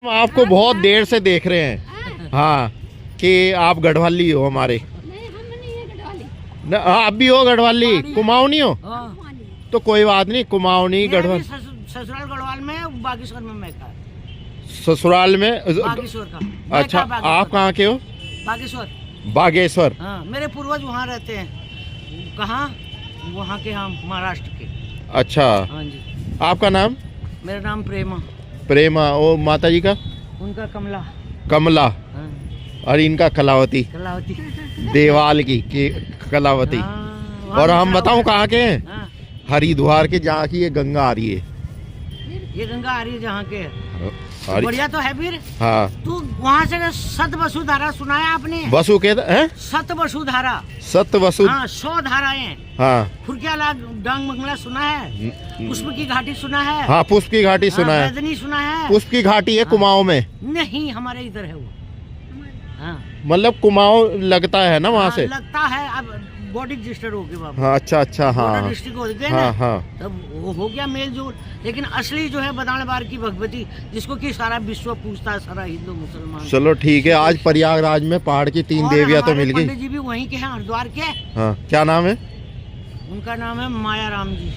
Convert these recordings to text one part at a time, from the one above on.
आपको बहुत देर से देख रहे हैं। हाँ, कि आप गढ़वाली हो हमारे। नहीं, हम नहीं है गढ़वाली। आप भी हो गढ़वाली, कुमाऊनी हो? तो कोई बात नहीं, कुमाऊनी गढ़वाल। ससुराल गढ़वाल में, बागेश्वर में मैं का। ससुराल में बागेश्वर का। अच्छा, आप कहाँ के हो? बागेश्वर। बागेश्वर। हाँ, मेरे पूर्वज वहाँ रहते हैं। कहाँ? वहाँ के, हम महाराष्ट्र के। अच्छा। हाँ जी। आपका नाम? मेरा नाम प्रेमा। प्रेमा। ओ, माता जी का? उनका कमला। कमला। हाँ। और इनका कलावती। कलावती। देवाल की कलावती। हाँ, और हम बताऊं कहाँ के हैं? हाँ। हरिद्वार के, जहाँ की ये गंगा आ रही है। ये गंगा आ रही है जहाँ के। बढ़िया तो है फिर। हाँ। तू वहाँ से सत वसुधारा सुना है आपने? वसु के हैं? सत वसुधारा। सत वसु। हाँ, 100 धाराएं। हाँ। फुरकियाला डांग मंगला सुना है? पुष्प की घाटी सुना है? हाँ, पुष्प की घाटी सुना है। बैदनी सुना है? पुष्प की घाटी है कुमाऊं में? नहीं, हमारे इधर है वो। हाँ। मतलब कुमाऊं लगता है ना वहाँ से? लगता है। अब बॉडी रजिस्टर हो गया बाबा। हाँ, अच्छा अच्छा। हाँ डिस्ट्रिक्ट हो गए हाँ ना। हाँ। तब वो हो गया मेल जोल। लेकिन असली जो है बदाणबार की भगवती, जिसको कि सारा विश्व पूछता है, सारा हिंदू मुसलमान। चलो ठीक है। आज प्रयागराज में पहाड़ की 3 देवियां तो मिल गई। पंडित जी भी वहीं के हैं, हरिद्वार के। हाँ, क्या नाम है? उनका नाम है माया राम जी।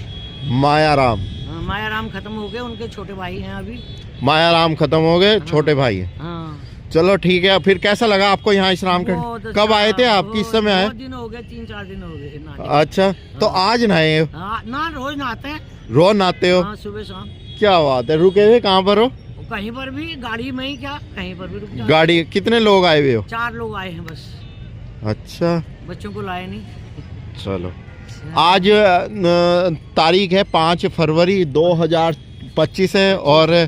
माया राम। माया राम खत्म हो गए, उनके छोटे भाई हैं अभी। माया राम खत्म हो गए, छोटे भाई हैं। हाँ। चलो ठीक है। फिर कैसा लगा आपको यहाँ स्नान करने? कब आए थे आप? किस समय आए? 2 दिन हो गए, 3-4 दिन हो गए नहाने। अच्छा, तो आज नहाए हो? हाँ, ना रोज नहाते हैं। रोज नहाते हो? हाँ, सुबह शाम। क्या बात है। रुके हुए कहाँ पर हो? कहीं पर भी, गाड़ी में ही क्या, कहीं पर भी रुक जाओ। गाड़ी। कितने लोग आए हुए हो? 4 लोग आए हैं बस। अच्छा, बच्चों को लाए नहीं। चलो। आज तारीख है 5 फरवरी 2025 है और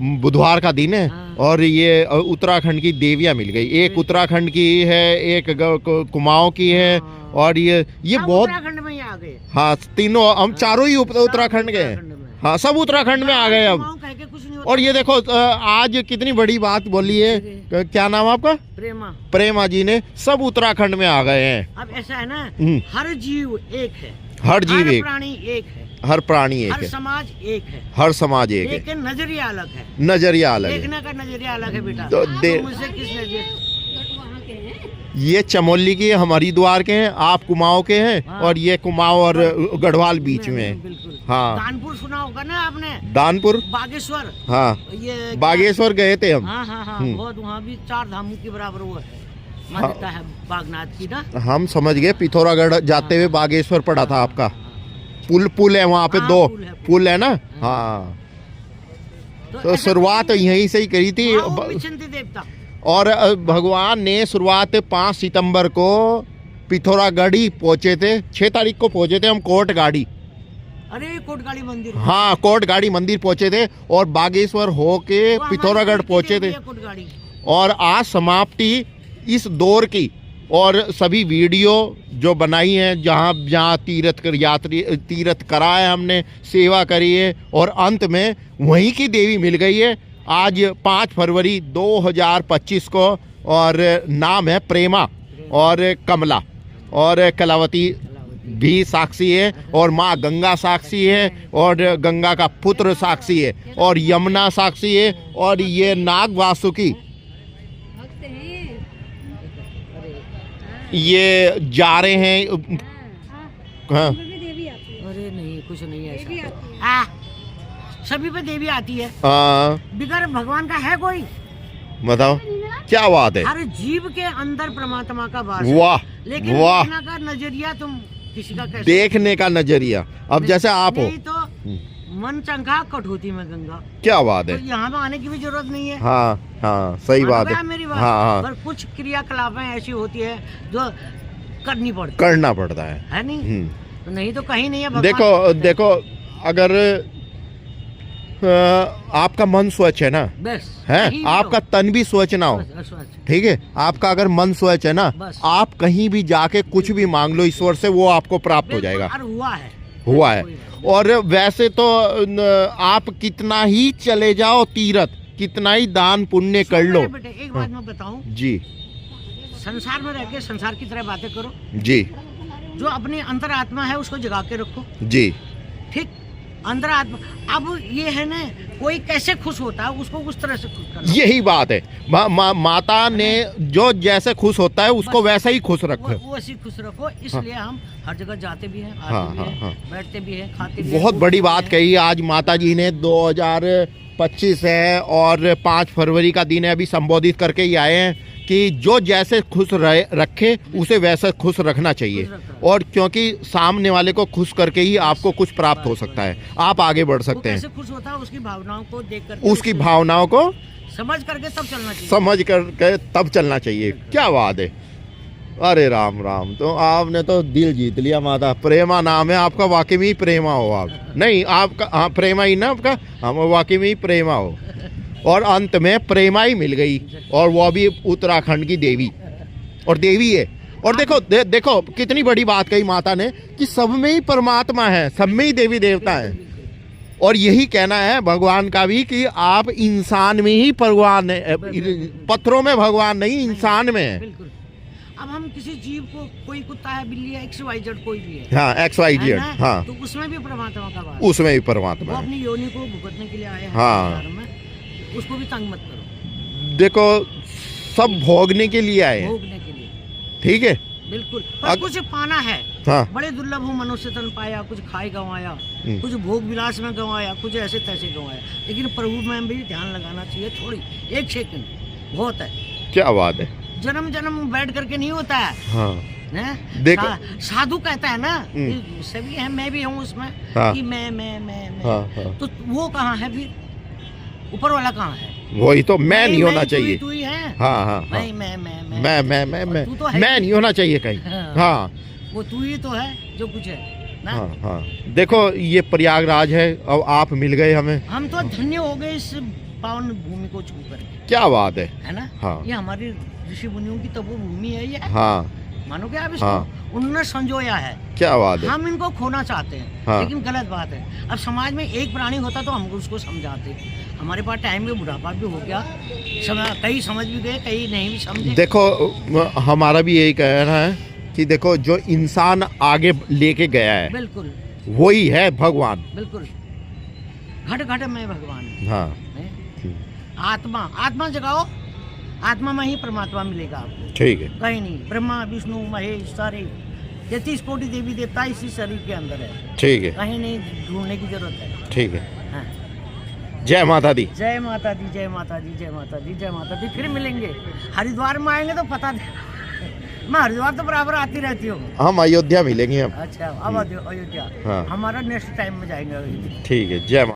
बुधवार का दिन है। हाँ। और ये उत्तराखंड की देवियां मिल गई। एक उत्तराखंड की है, एक कुमाऊं की है। हाँ। और ये बहुत। उत्तराखंड में ही आ गए। हाँ, तीनों हम चारों ही उत्तराखंड के हैं। हाँ, सब उत्तराखंड में आ गए अब। और ये देखो, आज कितनी बड़ी बात बोली है। क्या नाम आपका? प्रेमा। प्रेमा जी ने। सब उत्तराखंड में आ गए हैं। अब ऐसा है ना, हर जीव एक है। हर जीव एक। प्राणी एक है। हर प्राणी एक हर है। समाज एक है। हर समाज एक है। लेकिन नजरिया अलग है। नजरिया अलग है। देखने का नजरिया अलग है बेटा। तो मुझसे किस नजरिए? वहाँ के हैं। ये चमोली की, हम हरिद्वार के हैं, आप कुमाऊं के हैं। हाँ। और ये कुमाऊं और गढ़वाल बीच में है। बिल्कुल। हाँ। दानपुर सुना होगा ना आपने? दानपुर। बागेश्वर। हाँ, ये बागेश्वर गए थे हम। हाँ हाँ हाँ, बहुत। वहाँ भी 4 धामों के बराबर वो है, मान्यता है बागनाथ की ना। हम समझ गए। पिथौरागढ़ जाते हुए बागेश्वर पड़ा था आपका। पुल है वहाँ पे। हाँ, 2 पुल है। है ना। हाँ, तो शुरुआत यहीं से ही करी थी। विचंती देवता। और भगवान ने शुरुआत 5 सितंबर को पिथौरागढ़ ही पहुंचे थे। 6 तारीख को पहुंचे थे हम कोट गाड़ी। अरे, कोटगाड़ी मंदिर। हाँ, कोट गाड़ी मंदिर पहुंचे थे और बागेश्वर होके पिथौरागढ़ पहुंचे थे। कोटगाड़ी। और आज समाप्ति इस दौर की। और सभी वीडियो जो बनाई है, जहाँ जहाँ तीर्थ करा है हमने, सेवा करी है, और अंत में वहीं की देवी मिल गई है आज 5 फरवरी 2025 को। और नाम है प्रेमा और कमला। और कलावती भी साक्षी है, और माँ गंगा साक्षी है, और गंगा का पुत्र साक्षी है, और यमुना साक्षी है, और ये नाग वासुकी भक्त हैं। ये जा रहे हैं। हाँ। उनमें भी देवी आती है। अरे नहीं, कुछ नहीं है देवी ऐसा। आती है। सभी पे देवी आती है। हाँ, बिगर भगवान का है कोई? बताओ क्या बात है। हर जीव के अंदर परमात्मा का वास है। वाह लेकिन वाह। देखने का नजरिया तुम किसी का कैसे? देखने का नजरिया। अब जैसे आप हो। नहीं तो मन चंगा कठौती में गंगा। क्या बात तो है। यहाँ पे आने की भी जरूरत नहीं है। हाँ हाँ, सही बात है। मेरी बात। हाँ हाँ, पर कुछ क्रियाकलापें ऐसी होती है जो करनी पड़ती करना पड़ता है नहीं? तो नहीं तो कहीं नहीं है भगवान। देखो अगर आपका मन स्वच्छ है ना, बस है, आपका तन भी स्वच्छ ना हो, ठीक है, आपका अगर मन स्वच्छ है ना, आप कहीं भी जाके कुछ भी मांग लो ईश्वर से, वो आपको प्राप्त हो जाएगा। हुआ है। और वैसे तो आप कितना ही चले जाओ तीर्थ, कितना ही दान पुण्य कर लो। बेटे एक बात मैं बताऊं जी, संसार में रह के संसार की तरह बातें करो जी, जो अपनी अंतर आत्मा है उसको जगा के रखो जी, ठीक। अंतर आत्मा अब ये है ना कोई कैसे खुश होता है उसको उस तरह से खुश करना। यही बात है। माता ने जो जैसे खुश होता है उसको वैसा ही खुश रखो। वो ऐसी खुश रखो, इसलिए हम हर जगह जाते भी हैं, आते हाँ, भी हाँ, हैं, हाँ। बैठते भी हैं, खाते भी हैं। बहुत बड़ी घूमते बात भी कही आज माता जी ने। 2025 है और 5 फरवरी का दिन है, अभी संबोधित करके ही आए हैं कि जो जैसे खुश रखे उसे वैसा खुश रखना चाहिए, खुश रखना। और क्योंकि सामने वाले को खुश करके ही आपको कुछ प्राप्त हो सकता है, आप आगे बढ़ वो सकते कैसे हैं। खुश होता है उसकी भावनाओं को देख करके, उसकी भावनाओं को समझ करके तब चलना चाहिए। समझ करके तब चलना चाहिए। क्या बात है। अरे राम राम, तो आपने तो दिल जीत लिया माता। प्रेमा नाम है आपका, वाकई में ही प्रेमा हो आप। नहीं आपका, हाँ प्रेमा ही ना आपका, हम वाकई में ही प्रेमा हो। और अंत में प्रेमा ही मिल गई, और वो भी उत्तराखंड की देवी, और देवी है। और देखो देखो कितनी बड़ी बात कही माता ने कि सब में ही परमात्मा है, सब में ही देवी देवता है। और यही कहना है भगवान का भी कि आप इंसान में ही भगवान है, पत्थरों में भगवान नहीं, इंसान में है। बिल्कुल। अब हम किसी जीव को, कोई कुत्ता है, बिल्ली है, XYZ कोई भी है, हाँ XYZ, है ना? हाँ तो उसमें भी परमात्मा का वास, उसमें भी वो परमात्मा है। अपनी योनि को भुगतने के लिए आए हैं हाँ। संसार में, उसको भी तंग मत करो, देखो सब भोगने के लिए आए हैं, भोगने के लिए। ठीक है। बिल्कुल। पर कुछ पाना है, हाँ बड़े दुर्लभ हो मनुष्य तन पाया, कुछ खाए गंवाया, हम्म। कुछ भोग विलास में गंवाया, कुछ ऐसे तैसे गंवाया, लेकिन प्रभु में भी ध्यान लगाना चाहिए। थोड़ी 1 सेकंड बहुत है। क्या बात है। जन्म जन्म बैठ करके नहीं होता है, हाँ हैं? देखो। साधु कहता है ना कि सभी हैं, मैं भी हूँ उसमें, हाँ। कि मैं हाँ, हाँ। तो वो कहाँ है फिर? ऊपर वाला कहाँ है? वही तो, मैं नहीं होना चाहिए। तू ही है। हाँ हाँ हाँ। मैं मैं तू तो है मैं ही। नहीं होना चाहिए कहीं। हाँ। हाँ वो तू ही तो है जो कुछ है ना। हाँ हाँ। देखो ये प्रयागराज है, अब आप मिल गए हमें। हम तो धन्य हो गए इस पावन भूमि को छू कर, क्या बात है। है ना। हाँ। ये हमारी ऋषि मुनियों की तपोभूमि है ये। हाँ मानोगे आप इसको? हाँ। उन्होंने संजोया है। क्या बात है। हम इनको खोना चाहते हैं, हाँ। लेकिन गलत बात है। अब समाज में एक प्राणी होता तो हम उसको समझाते। हमारे पास टाइम में बुढ़ापा भी हो गया, कई समझ भी गए, कई नहीं भी समझे। देखो हमारा भी यही कहना है कि देखो जो इंसान आगे लेके गया है बिल्कुल वही है भगवान। बिल्कुल। घट घट में भगवान है। हाँ हैं? आत्मा जगाओ, आत्मा में ही परमात्मा मिलेगा आपको, ठीक है। कहीं नहीं। ब्रह्मा विष्णु महेश सारे 33 कोटि देवी देवता इसी शरीर के अंदर है, ठीक है। कहीं नहीं ढूंढने की जरूरत है। ठीक है। हाँ। जय माता दी। जय माता दी, जय माता दी, जय माता दी, जय माता दी। फिर मिलेंगे हरिद्वार में, आएंगे तो पता दे। मैं हरिद्वार तो बराबर आती रहती हूँ। हम अयोध्या मिलेंगे अब। अच्छा, अब अयोध्या। हाँ। हमारा नेक्स्ट टाइम में जाएंगे अयोध्या। ठीक है। जय माता।